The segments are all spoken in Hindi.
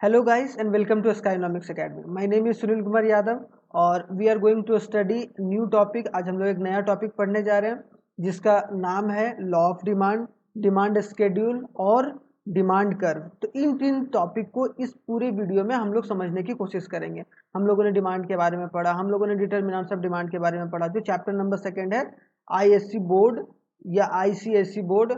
Hello guys and welcome to Skynomics Academy. My name is Sunil Kumar Yadav और we are going to study new topic. आज हम लोग एक नया टॉपिक पढ़ने जा रहे हैं जिसका नाम है law of demand, demand schedule और डिमांड कर्व। तो इन तीन टॉपिक को इस पूरे वीडियो में हम लोग समझने की कोशिश करेंगे। हम लोगों ने डिमांड के बारे में पढ़ा, हम लोगों ने डिटर्मिनेंट्स ऑफ डिमांड के बारे में पढ़ा जो चैप्टर नंबर 2 है आईएससी बोर्ड या आईसीएससी बोर्ड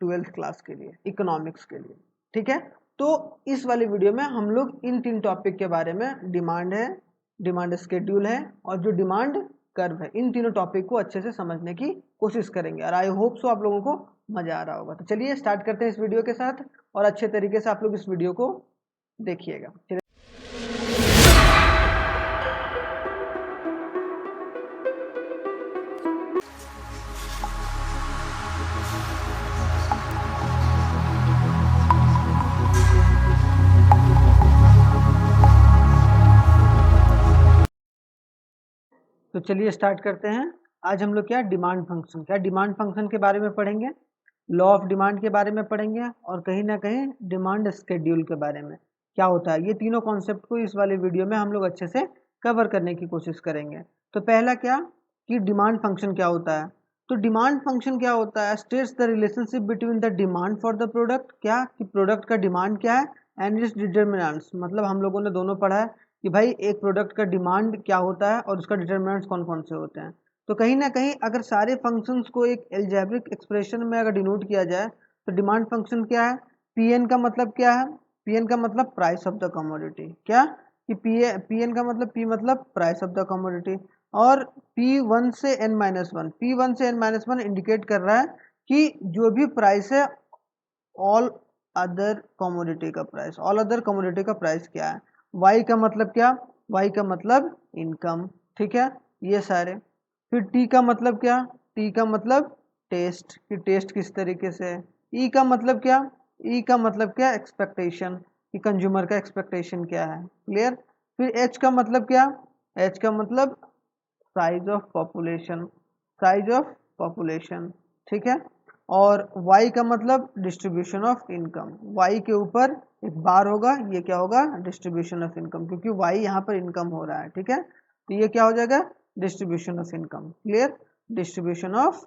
12th क्लास के लिए, इकोनॉमिक्स के लिए। ठीक है, तो इस वाले वीडियो में हम लोग इन तीन टॉपिक के बारे में, डिमांड है, डिमांड स्केड्यूल है और जो डिमांड कर्व है, इन तीनों टॉपिक को अच्छे से समझने की कोशिश करेंगे और आई होप सो आप लोगों को मजा आ रहा होगा। तो चलिए स्टार्ट करते हैं इस वीडियो के साथ और अच्छे तरीके से आप लोग इस वीडियो को देखिएगा। तो चलिए स्टार्ट करते हैं। आज हम लोग क्या डिमांड फंक्शन के बारे में पढ़ेंगे, लॉ ऑफ डिमांड के बारे में पढ़ेंगे और कहीं ना कहीं डिमांड स्केड्यूल के बारे में क्या होता है। ये तीनों कॉन्सेप्ट को इस वाले वीडियो में हम लोग अच्छे से कवर करने की कोशिश करेंगे। तो पहला क्या कि डिमांड फंक्शन क्या होता है। तो डिमांड फंक्शन क्या होता है, states the relationship between the demand for the product, क्या कि प्रोडक्ट का डिमांड क्या है, एंड इट्स डिटर्मिनेंट्स। मतलब हम लोगों ने दोनों पढ़ा है कि भाई एक प्रोडक्ट का डिमांड क्या होता है और उसका डिटर्मिनेंट्स कौन कौन से होते हैं। तो कहीं ना कहीं अगर सारे फंक्शंस को एक एल्जेब्रिक एक्सप्रेशन में अगर डिनोट किया जाए तो डिमांड फंक्शन क्या है, पीएन का मतलब क्या है, पीएन का मतलब प्राइस ऑफ द कमोडिटी। क्या कि पीएन का मतलब, पी मतलब प्राइस ऑफ द कमोडिटी और P1 से n-1, P1 से n-1 इंडिकेट कर रहा है कि जो भी प्राइस है ऑल अदर कमोडिटी का प्राइस, ऑल अदर कमोडिटी का प्राइस क्या है। वाई का मतलब क्या, वाई का मतलब इनकम। ठीक है, ये सारे। फिर टी का मतलब क्या, टी का मतलब टेस्ट, कि टेस्ट किस तरीके से है। ई का मतलब क्या, ई का मतलब क्या एक्सपेक्टेशन, कि कंज्यूमर का एक्सपेक्टेशन क्या है। क्लियर। फिर एच का मतलब क्या, एच का मतलब size of population, size of population. ठीक है, और y का मतलब डिस्ट्रीब्यूशन ऑफ इनकम, y के ऊपर एक बार होगा, ये क्या होगा डिस्ट्रीब्यूशन ऑफ इनकम, क्योंकि y यहाँ पर इनकम हो रहा है। ठीक है, तो ये क्या हो जाएगा distribution of income. Clear, distribution of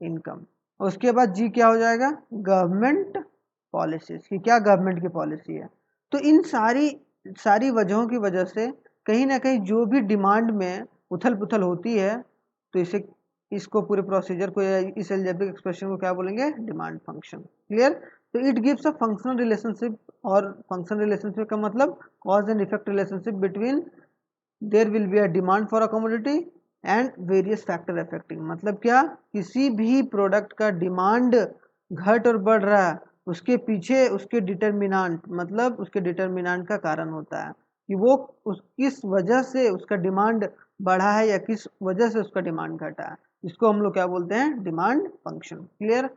income. उसके बाद जी क्या हो जाएगा, गवर्नमेंट पॉलिसीज, की क्या गवर्नमेंट की पॉलिसी है। तो इन सारी वजहों की वजह से कहीं ना कहीं जो भी डिमांड में उथल पुथल होती है तो इसको पूरे प्रोसीजर को या इस एल्जेब्रिक एक्सप्रेशन को क्या बोलेंगे, डिमांड फंक्शन। क्लियर। तो it gives a functional relationship, और फंक्शनल रिलेशनशिप का मतलब cause and effect relationship between their will be a demand for a commodity and various factor affecting. मतलब क्या, किसी भी प्रोडक्ट का डिमांड घट और बढ़ रहा है उसके पीछे उसके डिटर्मिनेंट, मतलब उसके डिटर्मिनेंट का कारण होता है कि वो किस वजह से उसका डिमांड बढ़ा है या किस वजह से उसका डिमांड घटा है। इसको हम लोग क्या बोलते हैं, डिमांड फंक्शन। क्लियर,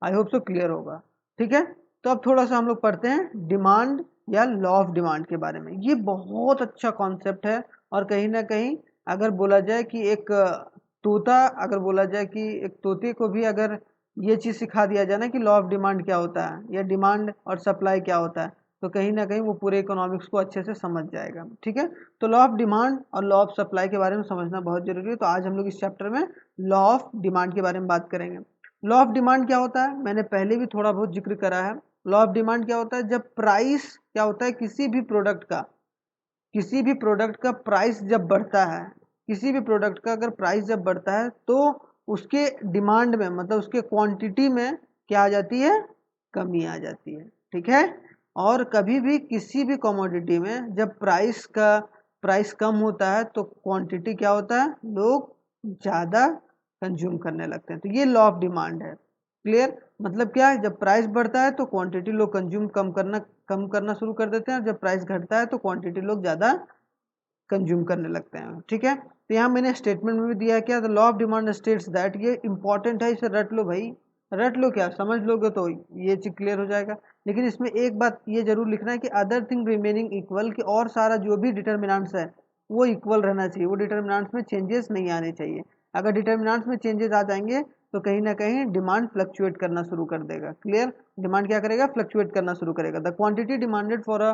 आई होप सो क्लियर होगा। ठीक है, तो अब थोड़ा सा हम लोग पढ़ते हैं डिमांड या लॉ ऑफ डिमांड के बारे में। ये बहुत अच्छा कॉन्सेप्ट है और कहीं ना कहीं अगर बोला जाए कि एक तोता, अगर बोला जाए कि एक तोते को भी अगर ये चीज़ सिखा दिया जाए ना कि लॉ ऑफ डिमांड क्या होता है या डिमांड और सप्लाई क्या होता है, तो कहीं ना कहीं वो पूरे इकोनॉमिक्स को अच्छे से समझ जाएगा। ठीक है, तो लॉ ऑफ डिमांड और लॉ ऑफ सप्लाई के बारे में समझना बहुत जरूरी है। तो आज हम लोग इस चैप्टर में लॉ ऑफ डिमांड के बारे में बात करेंगे। लॉ ऑफ डिमांड क्या होता है, मैंने पहले भी थोड़ा बहुत जिक्र करा है। लॉ ऑफ डिमांड क्या होता है, जब प्राइस क्या होता है किसी भी प्रोडक्ट का, किसी भी प्रोडक्ट का प्राइस जब बढ़ता है, किसी भी प्रोडक्ट का अगर प्राइस जब बढ़ता है तो उसके डिमांड में, मतलब उसके क्वांटिटी में क्या आ जाती है, कमी आ जाती है। ठीक है, और कभी भी किसी भी कमोडिटी में जब प्राइस कम होता है तो क्वांटिटी क्या होता है, लोग ज़्यादा कंज्यूम करने लगते हैं। तो ये लॉ ऑफ डिमांड है। क्लियर, मतलब क्या है, जब प्राइस बढ़ता है तो क्वांटिटी लोग कंज्यूम कम करना शुरू कर देते हैं, जब प्राइस घटता है तो क्वांटिटी लोग ज़्यादा कंज्यूम करने लगते हैं। ठीक है, तो यहाँ मैंने स्टेटमेंट में भी दिया है क्या, the law of demand states that, ये इंपॉर्टेंट है, इसे रट लो भाई, रट लो, क्या समझ लोगे तो ये चीज क्लियर हो जाएगा। लेकिन इसमें एक बात ये जरूर लिखना है कि अदर थिंग रिमेनिंग इक्वल, कि और सारा जो भी डिटर्मिनेंट्स है वो इक्वल रहना चाहिए, वो डिटर्मिनेंट्स में चेंजेस नहीं आने चाहिए। अगर डिटर्मिनेंट्स में चेंजेस आ जाएंगे तो कहीं ना कहीं डिमांड फ्लक्चुएट करना शुरू कर देगा। क्लियर, डिमांड क्या करेगा, फ्लक्चुएट करना शुरू करेगा। The quantity demanded for a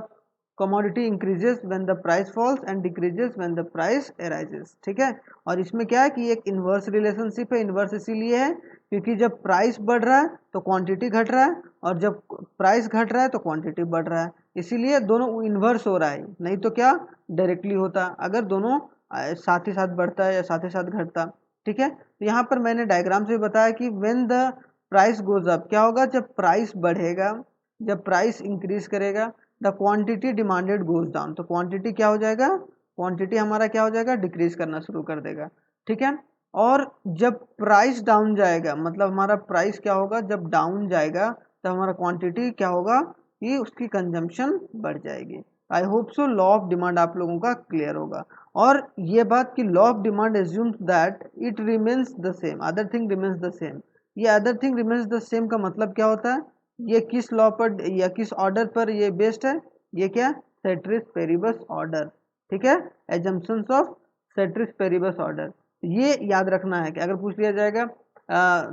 commodity increases when the price falls and decreases when the price arises. ठीक है, और इसमें क्या है कि एक इन्वर्स रिलेशनशिप है। इन्वर्स इसीलिए है क्योंकि जब प्राइस बढ़ रहा है तो क्वांटिटी घट रहा है, और जब प्राइस घट रहा है तो क्वांटिटी बढ़ रहा है। इसीलिए दोनों इन्वर्स हो रहा है, नहीं तो क्या डायरेक्टली होता अगर दोनों साथ ही साथ बढ़ता है या साथ ही साथ घटता। ठीक है, तो यहाँ पर मैंने डायग्राम से बताया कि when the price goes up, क्या होगा, जब प्राइस बढ़ेगा, जब प्राइस इंक्रीज करेगा, the quantity demanded goes down, तो क्वांटिटी क्या हो जाएगा, क्वांटिटी हमारा क्या हो जाएगा, डिक्रीज करना शुरू कर देगा। ठीक है, और जब प्राइस डाउन जाएगा, मतलब हमारा प्राइस क्या होगा, जब डाउन जाएगा तो हमारा क्वांटिटी क्या होगा कि उसकी कंजम्पशन बढ़ जाएगी। I hope so law of demand आप लोगों का क्लियर होगा। और ये बात कि law of demand assumes that it remains the same, other thing remains the same. ये other thing remains the same का मतलब क्या होता है, ये किस लॉ पर या किस ऑर्डर पर ये बेस्ड है, ये क्या, सेट्रिस पेरिबस ऑर्डर। ठीक है, assumptions of ceteris paribus order. ये याद रखना है कि अगर पूछ लिया जाएगा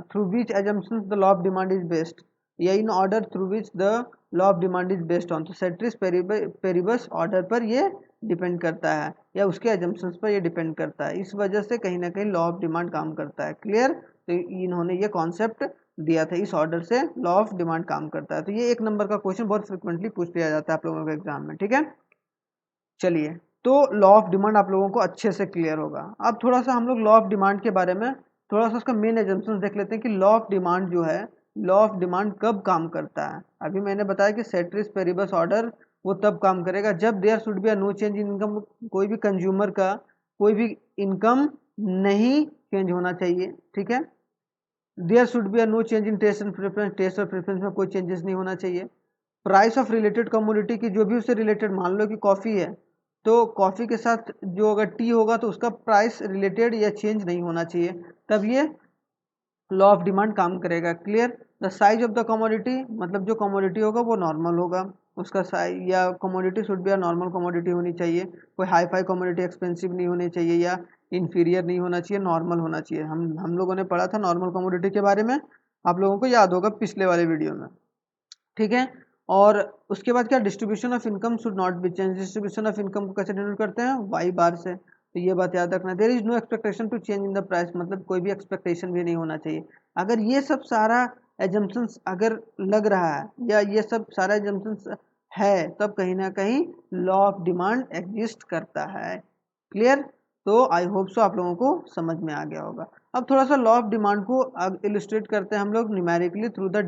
through which assumptions the law of demand is based, या in order through which the law of demand is based on, तो सेट्रिस पेरिबस ऑर्डर पर ये डिपेंड करता है या उसके एजम्पशंस पर ये डिपेंड करता है। इस वजह से कहीं ना कहीं लॉ ऑफ डिमांड काम करता है। क्लियर, तो इन्होंने ये कॉन्सेप्ट दिया था, इस ऑर्डर से लॉ ऑफ डिमांड काम करता है। तो ये 1 नंबर का क्वेश्चन बहुत फ्रिक्वेंटली पूछ लिया जाता है आप लोगों के एग्जाम में। ठीक है, चलिए, तो लॉ ऑफ डिमांड आप लोगों को अच्छे से क्लियर होगा। अब थोड़ा सा हम लोग लॉ ऑफ डिमांड के बारे में थोड़ा सा उसका मेन एजम्पशंस देख लेते हैं कि लॉ ऑफ डिमांड जो है, लॉ ऑफ डिमांड कब काम करता है। अभी मैंने बताया कि सेट्रिस पेरिबस ऑर्डर वो तब काम करेगा जब there should be a no change in income, कोई भी कंज्यूमर का कोई भी इनकम नहीं चेंज होना चाहिए। ठीक है, there should be a no change in taste and preference, taste और प्रेफरेंस में कोई चेंजेस नहीं होना चाहिए। प्राइस ऑफ रिलेटेड कमोडिटी की जो भी उससे रिलेटेड, मान लो कि कॉफ़ी है तो कॉफ़ी के साथ जो अगर टी होगा तो उसका प्राइस रिलेटेड या चेंज नहीं होना चाहिए, तब ये लॉ ऑफ डिमांड काम करेगा। Clear, the size of the commodity, मतलब जो कमोडिटी होगा वो नॉर्मल होगा, उसका साइज, या commodity should be a normal commodity होनी चाहिए, कोई हाई फाई कमोडिटी एक्सपेंसिव नहीं होनी चाहिए या इन्फीरियर नहीं होना चाहिए, नॉर्मल होना चाहिए। हम लोगों ने पढ़ा था नॉर्मल कमोडिटी के बारे में, आप लोगों को याद होगा पिछले वाले वीडियो में। ठीक है, और उसके बाद क्या, distribution of income should not be change. Distribution of income को कैसे डिनोट करते हैं, वाई बार से, तो ये बात याद रखना। There is no expectation to change in the price, मतलब कोई भी एक्सपेक्टेशन भी नहीं होना चाहिए। अगर ये सब सारा एजम्पशंस अगर लग रहा है या ये सब सारा एजम्पशंस है, तब कहीं ना कहीं लॉ ऑफ डिमांड एग्जिस्ट करता है। क्लियर, तो आई होप सो आप लोगों को समझ में आ गया होगा। अब थोड़ा सा लॉ ऑफ डिमांड को इलिस्ट्रेट करते हैं हम लोग numerically through the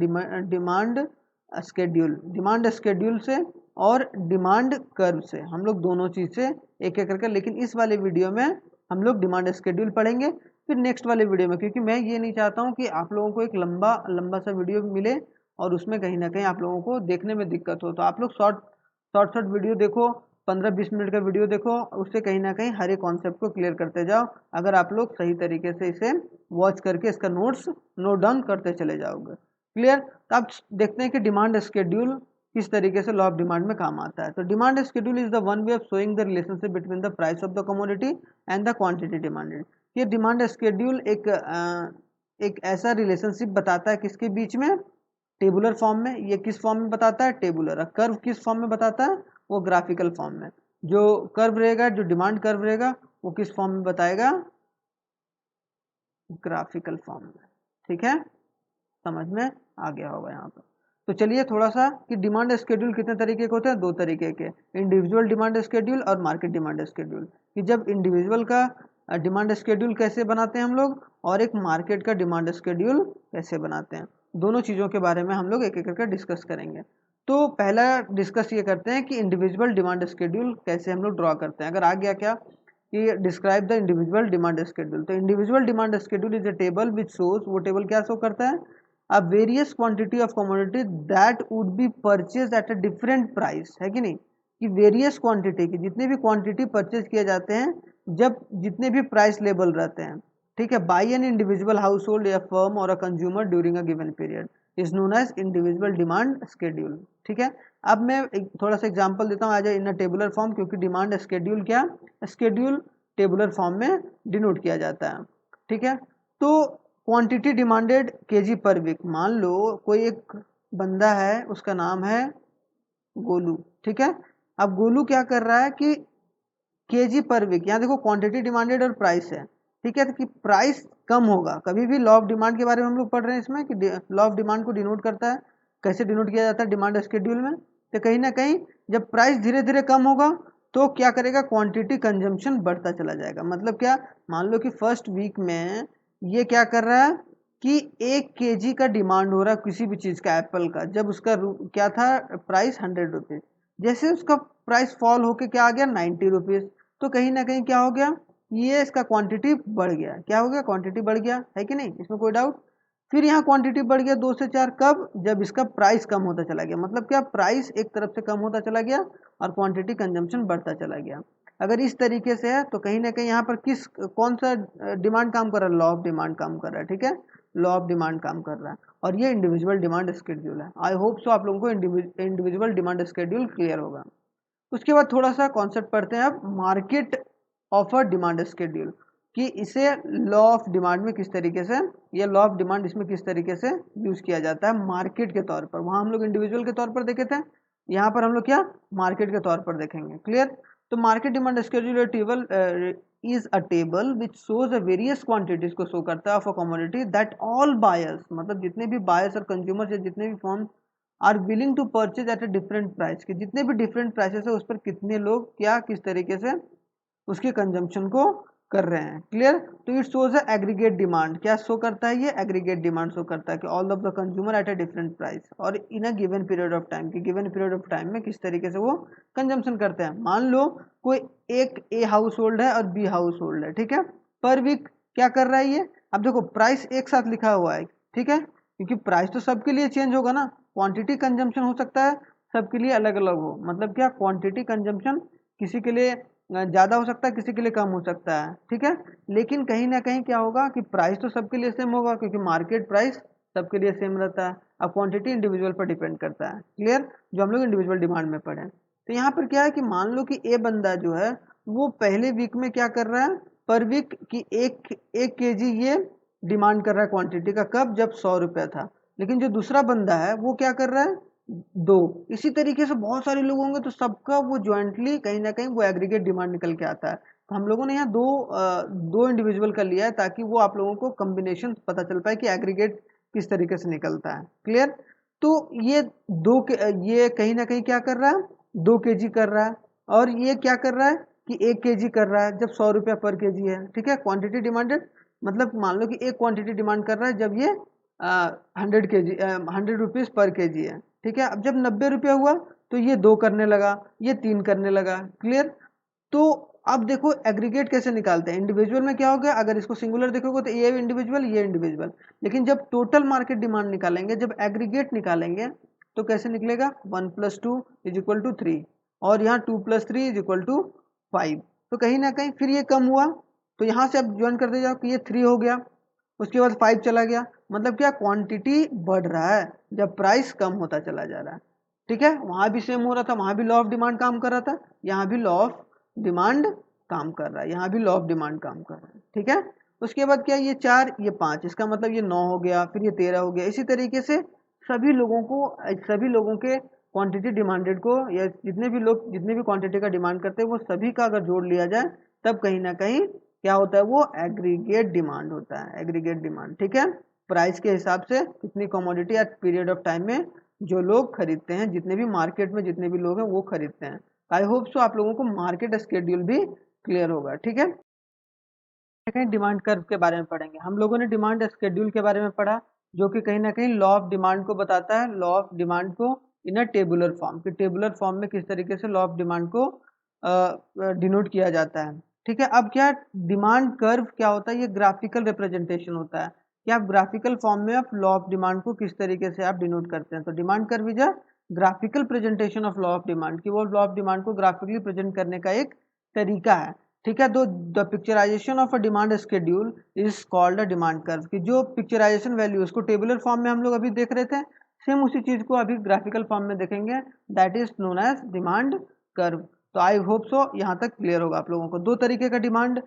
demand schedule. Demand schedule से और डिमांड कर्व से हम लोग दोनों चीज़ से एक एक करके, लेकिन इस वाले वीडियो में हम लोग डिमांड स्केड्यूल पढ़ेंगे, फिर नेक्स्ट वाले वीडियो में, क्योंकि मैं ये नहीं चाहता हूँ कि आप लोगों को एक लंबा लंबा सा वीडियो मिले और उसमें कहीं ना कहीं आप लोगों को देखने में दिक्कत हो। तो आप लोग शॉर्ट वीडियो देखो, 15-20 मिनट का वीडियो देखो, उससे कहीं ना कहीं हर एक कॉन्सेप्ट को क्लियर करते जाओ। अगर आप लोग सही तरीके से इसे वॉच करके इसका नोट डाउन करते चले जाओगे। क्लियर, तो आप देखते हैं कि डिमांड स्केड्यूल किस तरीके से लॉ ऑफ डिमांड में काम आता है। तो demand schedule is the one way of showing the relationship between the price of the commodity and the quantity demanded. ये डिमांड स्केड्यूल एक ऐसा रिलेशनशिप बताता है किसके बीच में, टेबुलर फॉर्म में। ये किस फॉर्म में बताता है, टेबुलर। कर्व किस फॉर्म में बताता है, वो ग्राफिकल फॉर्म में। जो कर्व रहेगा, जो डिमांड कर्व रहेगा, वो किस फॉर्म में बताएगा, ग्राफिकल फॉर्म में। ठीक है, समझ में आ गया होगा यहाँ पर। तो चलिए थोड़ा सा कि डिमांड स्केड्यूल कितने तरीके के होते हैं, 2 तरीके के, इंडिविजुअल डिमांड स्केड्यूल और मार्केट डिमांड स्केड्यूल। कि जब इंडिविजुअल का डिमांड स्केड्यूल कैसे बनाते हैं हम लोग, और एक मार्केट का डिमांड स्केड्यूल कैसे बनाते हैं, दोनों चीज़ों के बारे में हम लोग एक एक करके डिस्कस करेंगे। तो पहला डिस्कस ये करते हैं कि इंडिविजुअल डिमांड स्केड्यूल कैसे हम लोग ड्रॉ करते हैं। अगर आ गया क्या कि describe the individual demand schedule, तो individual demand schedule is a table which shows, वो टेबल क्या शो करता है, a various quantity of commodity that would be purchased at a different price, है कि नहीं, कि वेरियस क्वांटिटी की, जितने भी क्वांटिटी परचेज किए जाते हैं जब जितने भी प्राइस लेवल रहते हैं, ठीक है, by an individual household या फर्म और a consumer during a given period is known as individual demand schedule. ठीक है, अब मैं थोड़ा सा एग्जांपल देता हूँ आज इन अ टेबुलर फॉर्म, क्योंकि डिमांड स्केड्यूल टेबुलर फॉर्म में डिनोट किया जाता है। ठीक है, तो quantity demanded KG per week. मान लो कोई एक बंदा है, उसका नाम है गोलू, ठीक है। अब गोलू क्या कर रहा है कि केजी पर वीक, यहाँ देखो क्वांटिटी डिमांडेड और प्राइस है, ठीक है। तो कि प्राइस कम होगा, कभी भी लॉ ऑफ डिमांड के बारे में हम लोग पढ़ रहे हैं इसमें कि लॉ ऑफ डिमांड को डिनोट करता है, कैसे डिनोट किया जाता है डिमांड शेड्यूल में। तो कहीं ना कहीं जब प्राइस धीरे धीरे कम होगा तो क्या करेगा, क्वांटिटी कंजम्पशन बढ़ता चला जाएगा। मतलब क्या, मान लो कि फर्स्ट वीक में ये क्या कर रहा है कि 1 kg का डिमांड हो रहा है किसी भी चीज का, एप्पल का, जब उसका क्या था प्राइस 100 रुपीज। जैसे उसका प्राइस फॉल होके क्या आ गया 90 रुपीज, तो कहीं ना कहीं क्या हो गया, ये इसका क्वांटिटी बढ़ गया। क्या हो गया, क्वांटिटी बढ़ गया, है कि नहीं, इसमें कोई डाउट। फिर यहाँ क्वांटिटी बढ़ गया 2 से 4, कब, जब इसका प्राइस कम होता चला गया। मतलब क्या, प्राइस एक तरफ से कम होता चला गया और क्वांटिटी कंजम्पशन बढ़ता चला गया। अगर इस तरीके से है तो कहीं ना कहीं यहाँ पर कौन सा डिमांड काम कर रहा है, लॉ ऑफ डिमांड काम कर रहा है, ठीक है, लॉ ऑफ डिमांड काम कर रहा है। और ये इंडिविजुअल डिमांड शेड्यूल है। आई होप सो आप लोगों को इंडिविजुअल डिमांड शेड्यूल क्लियर होगा। उसके बाद थोड़ा सा कॉन्सेप्ट पढ़ते हैं अब, market of a demand schedule, कि इसे लॉ ऑफ डिमांड में किस तरीके से, ये लॉ ऑफ डिमांड इसमें किस तरीके से यूज किया जाता है मार्केट के तौर पर। वहां हम लोग इंडिविजुअल के तौर पर देखे थे, यहाँ पर हम लोग क्या मार्केट के तौर पर देखेंगे। क्लियर। तो market demand schedule table is a table which shows a various quantities को शो करता है of a commodity that all buyers, मतलब जितने भी बायर्स और कंज्यूमर्स या जितने भी firm are willing to purchase at a different price, कि जितने भी डिफरेंट प्राइसेस है उस पर कितने लोग क्या किस तरीके से उसके कंजम्पशन को कर रहे हैं। क्लियर। तो इट शोज एग्रीगेट डिमांड, क्या शो करता है, ये एग्रीगेट डिमांड शो करता है कि all of the consumer at a different price और in a given period of time, कि गिवन पीरियड ऑफ टाइम में किस तरीके से वो कंजम्पशन करते हैं। मान लो कोई एक ए हाउस होल्ड है और बी हाउस होल्ड है, ठीक है। पर वीक क्या कर रहा है ये, अब देखो प्राइस एक साथ लिखा हुआ है, ठीक है, क्योंकि प्राइस तो सबके लिए चेंज होगा ना, क्वांटिटी कंजम्पशन हो सकता है सबके लिए अलग अलग हो। मतलब क्या, क्वांटिटी कंजम्पशन किसी के लिए ज़्यादा हो सकता है, किसी के लिए कम हो सकता है, ठीक है। लेकिन कहीं ना कहीं क्या होगा कि प्राइस तो सबके लिए सेम होगा, क्योंकि मार्केट प्राइस सबके लिए सेम रहता है। अब क्वांटिटी इंडिविजुअल पर डिपेंड करता है। क्लियर, जो हम लोग इंडिविजुअल डिमांड में पढ़े। तो यहाँ पर क्या है कि मान लो कि ए बंदा जो है वो पहले वीक में क्या कर रहा है, पर वीक की एक केजी ये डिमांड कर रहा है क्वांटिटी का, कब, जब 100 रुपया था। लेकिन जो दूसरा बंदा है वो क्या कर रहा है, 2। इसी तरीके से बहुत सारे लोग होंगे तो सबका वो ज्वाइंटली कहीं ना कहीं वो एग्रीगेट डिमांड निकल के आता है। तो हम लोगों ने यहाँ दो इंडिविजुअल का लिया है ताकि वो आप लोगों को कॉम्बिनेशन पता चल पाए कि एग्रीगेट किस तरीके से निकलता है। क्लियर। तो ये ये कहीं ना कहीं क्या कर रहा है, 2 kg कर रहा है, और ये क्या कर रहा है कि 1 kg कर रहा है जब 100 रुपया पर केजी है, ठीक है। क्वांटिटी डिमांडेड, मतलब मान लो कि एक क्वांटिटी डिमांड कर रहा है जब ये 100 kg 100 रुपीज पर केजी है, ठीक है। अब जब 90 रुपया हुआ तो ये 2 करने लगा, ये 3 करने लगा। क्लियर। तो अब देखो एग्रीगेट कैसे निकालते हैं, इंडिविजुअल में क्या हो गया, अगर इसको सिंगुलर देखोगे तो ये इंडिविजुअल ये इंडिविजुअल, लेकिन जब टोटल मार्केट डिमांड निकालेंगे, जब एग्रीगेट निकालेंगे तो कैसे निकलेगा, 1 + 2 = 3, और यहाँ 2 + 3 = 5। तो कहीं ना कहीं फिर ये कम हुआ तो यहाँ से अब ज्वाइन करते जाओ कि ये 3 हो गया, उसके बाद 5 चला गया। मतलब क्या, क्वांटिटी बढ़ रहा है जब प्राइस कम होता चला जा रहा है, ठीक है। वहां भी सेम हो रहा था, वहां भी लॉ ऑफ डिमांड काम कर रहा था, यहाँ भी लॉ ऑफ डिमांड काम कर रहा है, यहाँ भी लॉ ऑफ डिमांड काम कर रहा है, ठीक है। उसके बाद क्या, ये 4 ये 5, इसका मतलब ये 9 हो गया, फिर ये 13 हो गया। इसी तरीके से सभी लोगों के क्वांटिटी डिमांडेड को, या जितने भी लोग जितने भी क्वांटिटी का डिमांड करते हैं वो सभी का अगर जोड़ लिया जाए तब कहीं ना कहीं क्या होता है, वो एग्रीगेट डिमांड होता है, एग्रीगेट डिमांड, ठीक है। प्राइस के हिसाब से कितनी commodity at period of time में जो लोग खरीदते हैं, जितने भी मार्केट में जितने भी लोग हैं वो खरीदते हैं। आई होप सो आप लोगों को मार्केट शेड्यूल भी क्लियर होगा, ठीक है। कहीं डिमांड कर्व के बारे में पढ़ेंगे। हम लोगों ने डिमांड शेड्यूल के बारे में पढ़ा, जो कि कहीं ना कहीं लॉ ऑफ डिमांड को बताता है, लॉ ऑफ डिमांड को इन अ टेबुलर फॉर्म, कि टेबुलर फॉर्म में किस तरीके से लॉ ऑफ डिमांड को डिनोट किया जाता है, ठीक है। अब क्या डिमांड कर्व क्या होता है, ये ग्राफिकल रिप्रेजेंटेशन होता है कि आप ग्राफिकल फॉर्म में आप लॉ ऑफ डिमांड को किस तरीके से आप डिनोट करते हैं। तो demand curve is a graphical presentation of law of demand, कि वो लॉ ऑफ डिमांड को ग्राफिकली प्रेजेंट करने का एक तरीका है, ठीक है। तो the picturisation of a demand schedule is called a demand curve, की जो पिक्चराइजेशन वैल्यू उसको टेबुलर फॉर्म में हम लोग अभी देख रहे थे, सेम उसी चीज को अभी ग्राफिकल फॉर्म में देखेंगे, that is known as demand curve. तो आई होप सो यहाँ तक क्लियर होगा आप लोगों को। दो तरीके का डिमांड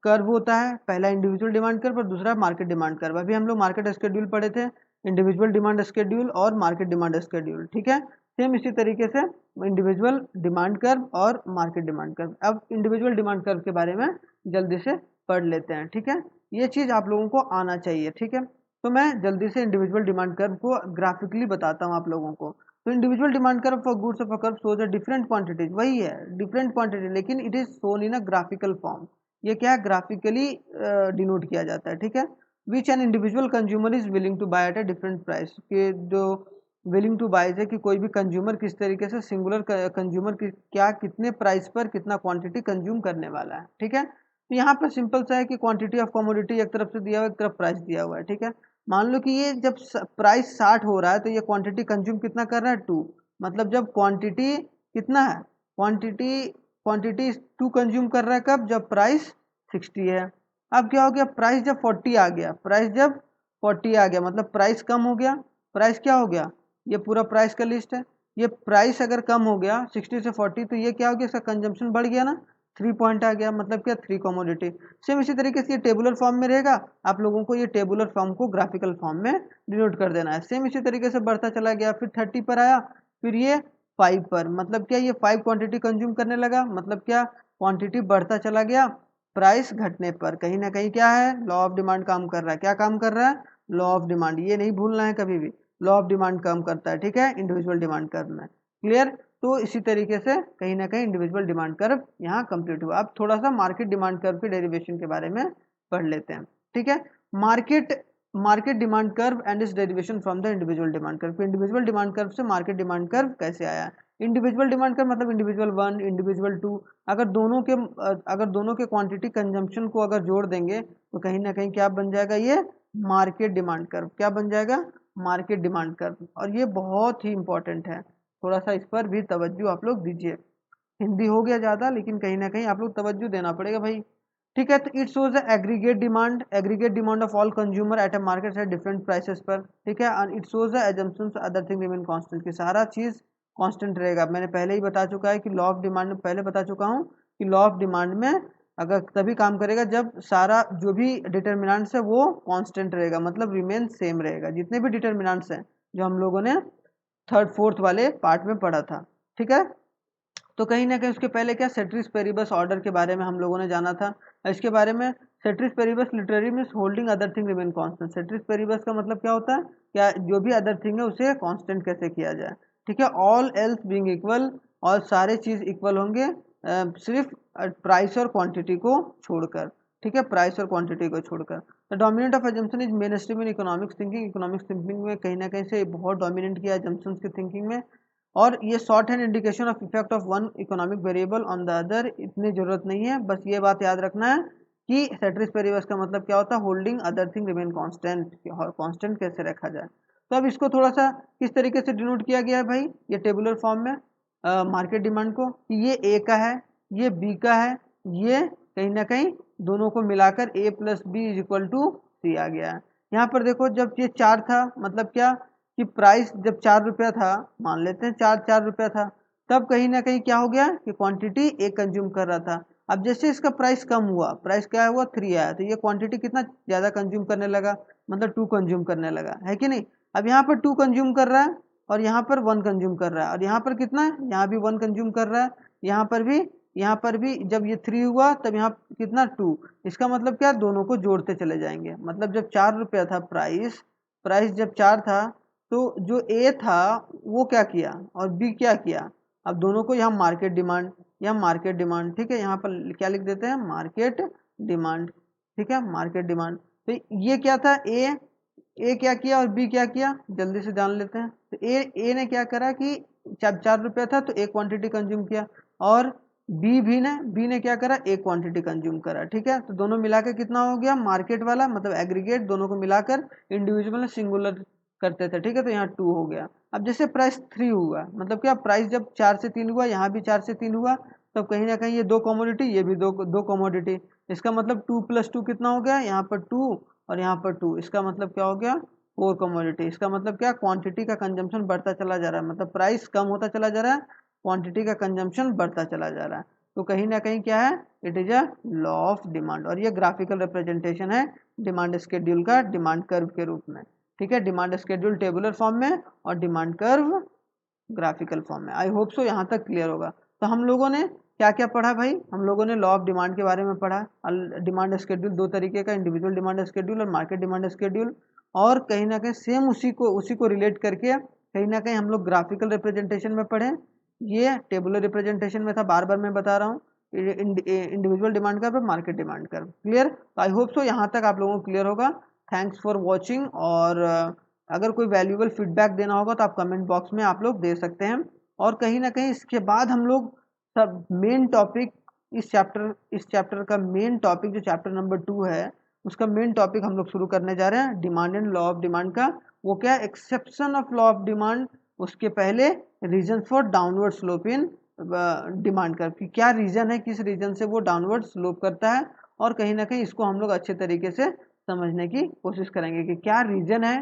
कर्व होता है, पहला इंडिविजुअल डिमांड कर्व और दूसरा मार्केट डिमांड कर्व। अभी हम लोग मार्केट स्केड्यूल पढ़े थे, इंडिविजुअल डिमांड स्केड्यूल और मार्केट डिमांड स्केड्यूल, ठीक है। सेम इसी तरीके से इंडिविजुअल डिमांड कर्व और मार्केट डिमांड कर्व। अब इंडिविजुअल डिमांड कर्व के बारे में जल्दी से पढ़ लेते हैं, ठीक है। ये चीज़ आप लोगों को आना चाहिए, ठीक है। तो मैं जल्दी से इंडिविजुअल डिमांड कर्व को ग्राफिकली बताता हूँ आप लोगों को। तो individual demand curve for goods of a curve shows a different quantities, वही है डिफरेंट क्वांटिटी, लेकिन it is shown in a graphical form. ये क्या है, ग्राफिकली डिनोट किया जाता है, ठीक है। Which an individual consumer is willing to buy at a different price, के जो विलिंग टू बाय है कि कोई भी कंज्यूमर किस तरीके से सिंगुलर कंज्यूमर क्या कितने प्राइस पर कितना क्वांटिटी कंज्यूम करने वाला है, ठीक है। तो यहाँ पर सिंपल सा है कि क्वांटिटी ऑफ कमोडिटी एक तरफ से दिया हुआ है, एक तरफ प्राइस दिया हुआ है, ठीक है। मान लो कि ये जब प्राइस 60 हो रहा है तो ये क्वांटिटी कंज्यूम कितना कर रहा है 2, मतलब जब क्वांटिटी कितना है, क्वांटिटी क्वांटिटी 2 कंज्यूम कर रहा है कब, जब प्राइस 60 है। अब क्या हो गया, प्राइस जब 40 आ गया, प्राइस जब 40 आ गया मतलब प्राइस कम हो गया, प्राइस क्या हो गया, ये पूरा प्राइस का लिस्ट है। ये प्राइस अगर कम हो गया 60 से 40 तो ये क्या हो गया, इसका कंजम्पशन बढ़ गया ना, 3 पॉइंट आ गया, मतलब क्या 3 कमोडिटी। सेम इसी तरीके से ये टेबुलर फॉर्म में रहेगा, आप लोगों को ये टेबुलर फॉर्म को ग्राफिकल फॉर्म में डिनोट कर देना है। सेम इसी तरीके से बढ़ता चला गया, फिर 30 पर आया, फिर ये 5 पर, मतलब क्या ये 5 क्वांटिटी कंज्यूम करने लगा, मतलब क्या क्वांटिटी बढ़ता चला गया प्राइस घटने पर। कहीं ना कहीं क्या है, लॉ ऑफ डिमांड काम कर रहा है। क्या काम कर रहा है, लॉ ऑफ डिमांड, ये नहीं भूलना है कभी भी, लॉ ऑफ डिमांड काम करता है, ठीक है, इंडिविजुअल डिमांड कर्व में। क्लियर। तो इसी तरीके से कहीं ना कहीं इंडिविजुअल डिमांड कर्व यहाँ कंप्लीट हुआ। अब थोड़ा सा मार्केट डिमांड कर्व के डेरिवेशन के बारे में पढ़ लेते हैं, ठीक है। Market demand curve and it's derivation from the individual demand curve. Individual demand curve से मार्केट डिमांड कर्व कैसे आया। इंडिविजुअल डिमांड कर्व मतलब इंडिविजुअल 1, इंडिविजुअल 2, अगर दोनों के क्वांटिटी कंजम्पशन को अगर जोड़ देंगे तो कहीं ना कहीं क्या बन जाएगा, ये मार्केट डिमांड कर्व। क्या बन जाएगा, मार्केट डिमांड कर्व। और ये बहुत ही इंपॉर्टेंट है, थोड़ा सा इस पर भी तवज्जो आप लोग दीजिए। हिंदी हो गया ज़्यादा, लेकिन कहीं ना कहीं आप लोग तवज्जो देना पड़ेगा भाई, ठीक है। तो it shows aggregate demand of all consumer at a market at different prices पर, ठीक है। And it shows the assumptions other thing remain constant, कि सारा चीज़ कांस्टेंट रहेगा। मैंने पहले ही बता चुका है कि लॉ ऑफ डिमांड में, पहले बता चुका हूँ कि लॉ ऑफ डिमांड में अगर तभी काम करेगा जब सारा जो भी डिटर्मिनेंट्स है वो कांस्टेंट रहेगा, मतलब रिमेन सेम रहेगा। जितने भी डिटर्मिनेंट्स हैं जो हम लोगों ने थर्ड फोर्थ वाले पार्ट में पढ़ा था, ठीक है। तो कहीं ना कहीं उसके पहले क्या, सेट्रिस पेरिबस ऑर्डर के बारे में हम लोगों ने जाना था। इसके बारे में ceteris paribus literally means holding other thing remain constant. Ceteris paribus का मतलब क्या होता है, क्या जो भी अदर थिंग है उसे कांस्टेंट कैसे किया जाए, ठीक है। ऑल एल्स बीइंग इक्वल, और सारे चीज इक्वल होंगे सिर्फ प्राइस और क्वांटिटी को छोड़कर, ठीक है, प्राइस और क्वांटिटी को छोड़कर। The dominant of assumption is main stream in economics thinking. Economics thinking में कहीं ना कहीं से बहुत डोमिनेंट किया अजम्पशन की थिंकिंग में। और ये short hand indication of effect of one economic variable on the other, इतनी जरूरत नहीं है, बस ये बात याद रखना है कि सेट्रिस पेरिबस का मतलब क्या होता है, holding other thing remain constant, और कांस्टेंट कैसे रखा जाए। तो अब इसको थोड़ा सा किस तरीके से डिनोट किया गया है भाई, ये टेबुलर फॉर्म में मार्केट डिमांड को, कि ये ए का है, ये बी का है, ये कहीं ना कहीं दोनों को मिलाकर A plus B is equal to C आ गया है। यहाँ पर देखो जब ये 4 था, मतलब क्या कि प्राइस जब 4 रुपया था, मान लेते हैं 4 रुपया था, तब कहीं ना कहीं क्या हो गया कि क्वांटिटी एक कंज्यूम कर रहा था। अब जैसे इसका प्राइस कम हुआ, प्राइस क्या हुआ 3 आया, तो ये क्वांटिटी कितना ज़्यादा कंज्यूम करने लगा, मतलब 2 कंज्यूम करने लगा, है कि नहीं। अब यहाँ पर 2 कंज्यूम कर रहा है, और यहाँ पर 1 कंज्यूम कर रहा है, और यहाँ पर कितना है, यहाँ भी 1 कंज्यूम कर रहा है, यहाँ पर भी जब ये 3 हुआ तब यहाँ कितना 2। इसका मतलब क्या, दोनों को जोड़ते चले जाएंगे, मतलब जब 4 रुपया था प्राइस, प्राइस जब 4 था तो जो ए था वो क्या किया और बी क्या किया। अब दोनों को यहाँ मार्केट डिमांड, ठीक है, यहाँ पर क्या लिख देते हैं, मार्केट डिमांड, ठीक है, मार्केट डिमांड। तो ये क्या था, ए क्या किया और बी क्या किया, जल्दी से जान लेते हैं। तो ए ने क्या करा कि जब 4 रुपया था तो एक क्वांटिटी कंज्यूम किया, और बी ने क्या करा, एक क्वांटिटी कंज्यूम करा, ठीक है। तो दोनों मिलाकर कितना हो गया, मार्केट वाला मतलब एग्रीगेट, दोनों को मिलाकर इंडिविजुअल सिंगुलर करते थे, ठीक है, तो यहाँ 2 हो गया। अब जैसे प्राइस 3 हुआ, मतलब क्या प्राइस जब 4 से 3 हुआ, यहाँ भी 4 से 3 हुआ, तब कहीं ना कहीं ये 2 कमोडिटी, ये भी दो कमोडिटी, इसका मतलब 2 + 2 कितना हो गया, यहाँ पर 2 और यहाँ पर 2, इसका मतलब क्या हो गया 4 कमोडिटी। इसका मतलब क्या, क्वांटिटी का कंजम्पशन बढ़ता चला जा रहा है, मतलब प्राइस कम होता चला जा रहा है, क्वांटिटी का कंजम्पशन बढ़ता चला जा रहा है। तो कहीं ना कहीं क्या है, it is a law of demand, और ये ग्राफिकल रिप्रेजेंटेशन है डिमांड स्केड्यूल का डिमांड कर्व के रूप में। ठीक है, डिमांड स्केड्यूल टेबुलर फॉर्म में और डिमांड कर्व ग्राफिकल फॉर्म में। आई होप सो यहाँ तक क्लियर होगा। तो हम लोगों ने क्या क्या पढ़ा भाई, हम लोगों ने लॉ ऑफ डिमांड के बारे में पढ़ा। डिमांड स्केड्यूल दो तरीके का, इंडिविजुअल डिमांड स्केड्यूल और मार्केट डिमांड स्केड्यूल, और कहीं ना कहीं सेम उसी को रिलेट करके कहीं ना कहीं हम लोग ग्राफिकल रिप्रेजेंटेशन में पढ़े। ये टेबुलर रिप्रेजेंटेशन में था, बार बार मैं बता रहा हूँ, individual demand curve, market demand curve. Clear? तो आई होप सो यहाँ तक आप लोगों को क्लियर होगा। थैंक्स फॉर वॉचिंग, और अगर कोई वैल्यूएबल फीडबैक देना होगा तो आप कमेंट बॉक्स में आप लोग दे सकते हैं। और कहीं ना कहीं इसके बाद हम लोग सब मेन टॉपिक, इस चैप्टर का मेन टॉपिक जो चैप्टर नंबर 2 है, उसका मेन टॉपिक हम लोग शुरू करने जा रहे हैं demand and law of demand का। वो क्या है, exception of law of demand, उसके पहले reason for downward slope in demand curve, कि क्या रीजन है, किस रीजन से वो डाउनवर्ड स्लोप करता है, और कहीं ना कहीं इसको हम लोग अच्छे तरीके से समझने की कोशिश करेंगे कि क्या रीजन है,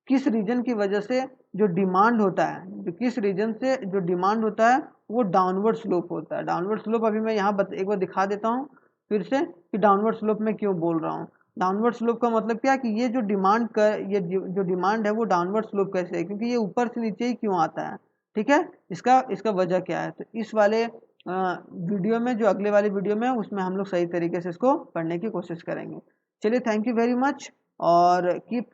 किस रीजन की वजह से जो डिमांड होता है, जो किस रीजन से जो डिमांड होता है वो डाउनवर्ड स्लोप होता है। डाउनवर्ड स्लोप अभी मैं यहाँ एक बार दिखा देता हूँ फिर से कि डाउनवर्ड स्लोप में क्यों बोल रहा हूँ। डाउनवर्ड स्लोप का मतलब क्या है कि ये जो डिमांड का ये जो डिमांड है वो डाउनवर्ड स्लोप कैसे है, क्योंकि ये ऊपर से नीचे ही क्यों आता है। ठीक है, इसका वजह क्या है, तो इस वाले वीडियो में, जो अगले वाले वीडियो में, उसमें हम लोग सही तरीके से इसको पढ़ने की कोशिश करेंगे। चलिए, थैंक यू वेरी मच, और keep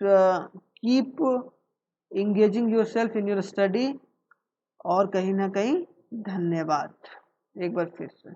engaging yourself in your study, और कहीं ना कहीं धन्यवाद एक बार फिर से।